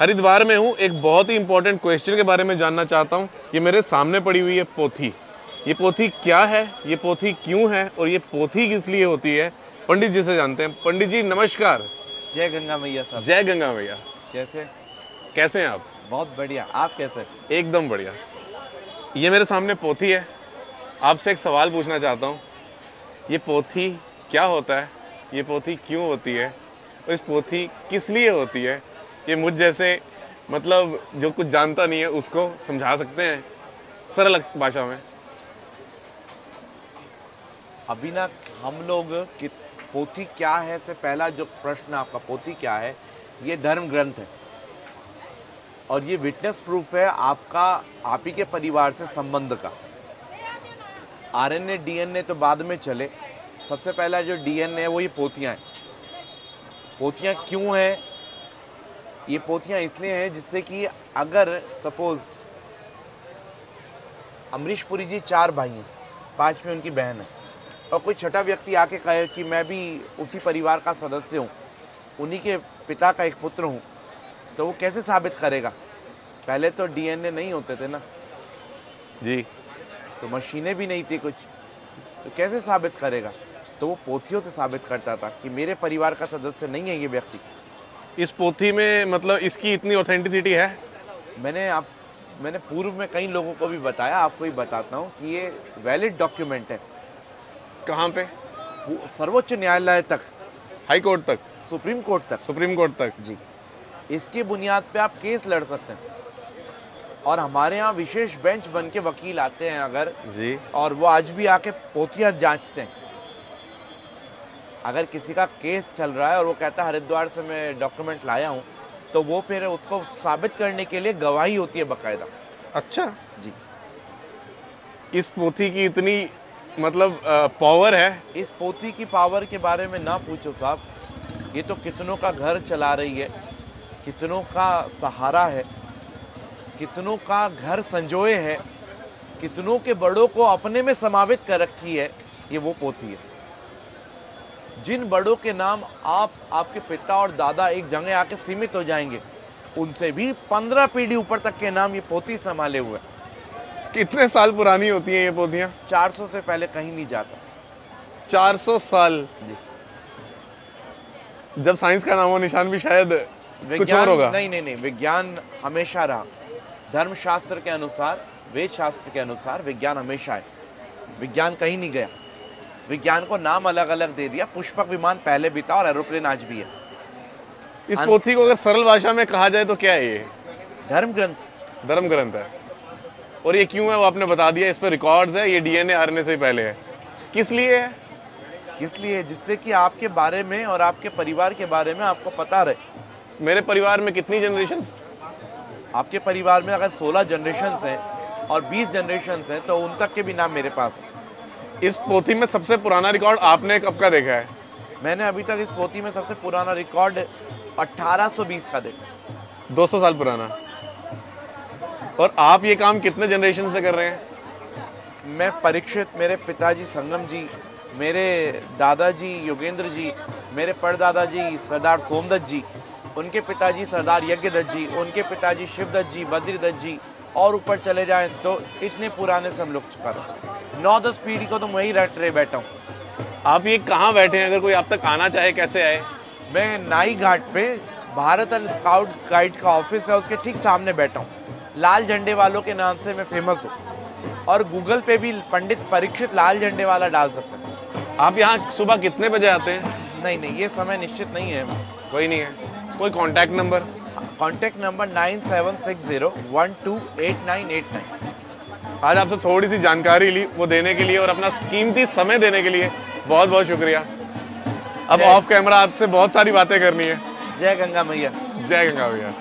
हरिद्वार में हूँ। एक बहुत ही इंपॉर्टेंट क्वेश्चन के बारे में जानना चाहता हूँ। ये मेरे सामने पड़ी हुई है पोथी। ये पोथी क्या है, ये पोथी क्यों है और ये पोथी किस लिए होती है, पंडित जी से जानते हैं। पंडित जी नमस्कार। जय गंगा मैया साहब। जय गंगा मैया। कैसे हैं आप? बहुत बढ़िया, आप कैसे? एकदम बढ़िया। ये मेरे सामने पोथी है। आपसे एक सवाल पूछना चाहता हूँ, ये पोथी क्या होता है, ये पोथी क्यों होती है और इस पोथी किस लिए होती है? ये मुझ जैसे मतलब जो कुछ जानता नहीं है उसको समझा सकते हैं सरल भाषा में? अभी ना हम लोग कि पोथी क्या है से पहला जो प्रश्न आपका, पोथी क्या है, ये धर्म ग्रंथ है और ये विटनेस प्रूफ है आपका, आप ही के परिवार से संबंध का। आरएनए डीएनए तो बाद में चले, सबसे पहला जो डीएनए है वो ये पोथियाँ हैं। पोथियाँ क्यों हैं? ये पोथियाँ इसलिए हैं जिससे कि अगर सपोज अमरीश पुरी जी 4 भाई हैं, 5 में उनकी बहन है और कोई छठा व्यक्ति आके कहे कि मैं भी उसी परिवार का सदस्य हूँ, उन्हीं के पिता का एक पुत्र हूँ, तो वो कैसे साबित करेगा? पहले तो डीएनए नहीं होते थे ना जी, तो मशीनें भी नहीं थी कुछ, तो कैसे साबित करेगा? तो वो पोथियों से साबित करता था कि मेरे परिवार का सदस्य नहीं है ये व्यक्ति। इस पोथी में मतलब इसकी इतनी ऑथेंटिसिटी है? मैंने पूर्व में कई लोगों को भी बताया, आपको भी बताता हूँ कि ये वैलिड डॉक्यूमेंट है। कहाँ पे? सर्वोच्च न्यायालय तक, हाई कोर्ट तक, सुप्रीम कोर्ट तक। सुप्रीम कोर्ट तक जी, इसकी बुनियाद पे आप केस लड़ सकते हैं और हमारे यहाँ विशेष बेंच बन के वकील आते हैं अगर जी, और वो आज भी आके पोथियाँ जांचते हैं। अगर किसी का केस चल रहा है और वो कहता है हरिद्वार से मैं डॉक्यूमेंट लाया हूँ, तो वो फिर उसको साबित करने के लिए गवाही होती है बकायदा। अच्छा जी, इस पोथी की इतनी मतलब पावर है? इस पोथी की पावर के बारे में ना पूछो साहब, ये तो कितनों का घर चला रही है, कितनों का सहारा है, कितनों का घर संजोए है, कितनों के बड़ों को अपने में समावित कर रखी है। ये वो पोथी है जिन बड़ों के नाम आपके पिता और दादा एक जगह आके सीमित हो जाएंगे, उनसे भी 15 पीढ़ी ऊपर तक के नाम ये पोथी संभाले हुए। कितने साल पुरानी होती हैं ये पोथियां? 400 से पहले कहीं नहीं जाता। 400 साल? जी। जब साइंस का नामो निशान भी शायद कुछ और होगा। नहीं, विज्ञान हमेशा रहा। धर्मशास्त्र के अनुसार, वेद शास्त्र के अनुसार विज्ञान हमेशा है। विज्ञान कहीं नहीं गया। विज्ञान को नाम अलग अलग दे दिया। पुष्पक विमान पहले भी था और एरोप्लेन आज भी है। इस पोथी को अगर सरल भाषा में कहा जाए तो क्या है ये? धर्म ग्रंथ। धर्म ग्रंथ है। और ये क्यों है वो आपने बता दिया, इस पर रिकॉर्ड्स है, ये डीएनए आरएनए से पहले है। किस लिए है? किस लिए? जिससे कि आपके बारे में और आपके परिवार के बारे में आपको पता रहे। मेरे परिवार में कितनी जनरेशंस? आपके परिवार में अगर 16 जनरेशंस हैं और 20 जनरेशंस हैं तो उन तक के भी नाम मेरे पास है। इस पोथी में सबसे पुराना रिकॉर्ड आपने कब का देखा है? मैंने अभी तक इस पोथी में सबसे पुराना रिकॉर्ड 1820 का देखा। 200 साल पुराना। और आप ये काम कितने जनरेशन से कर रहे हैं? मैं परीक्षित, मेरे पिताजी संगम जी, मेरे दादाजी योगेंद्र जी, मेरे परदादाजी सरदार सोमदत्त जी, उनके पिताजी सरदार यज्ञदत्त जी, उनके पिताजी शिवदत्त जी, बद्रीदत्त जी, और ऊपर चले जाएं तो इतने पुराने से हम लोग चुका रहे। 9-10 पीढ़ी को तो मैं ही रट रहे बैठा हूँ। आप ये कहाँ बैठे हैं? अगर कोई आप तक आना चाहे कैसे आए? मैं नाई घाट पे भारत एंड स्काउट गाइड का ऑफिस है, उसके ठीक सामने बैठा हूँ। लाल झंडे वालों के नाम से मैं फेमस हूँ और गूगल पे भी पंडित परीक्षित लाल झंडे वाला डाल सकते हैं। आप यहाँ सुबह कितने बजे आते हैं? नहीं, ये समय निश्चित नहीं है। कोई नहीं है? कोई कॉन्टैक्ट नंबर? Contact number 9760128989। आज आपसे थोड़ी सी जानकारी ली, वो देने के लिए और अपना कीमती समय देने के लिए बहुत बहुत शुक्रिया। अब ऑफ कैमरा आपसे बहुत सारी बातें करनी है। जय गंगा मैया। जय गंगा भैया।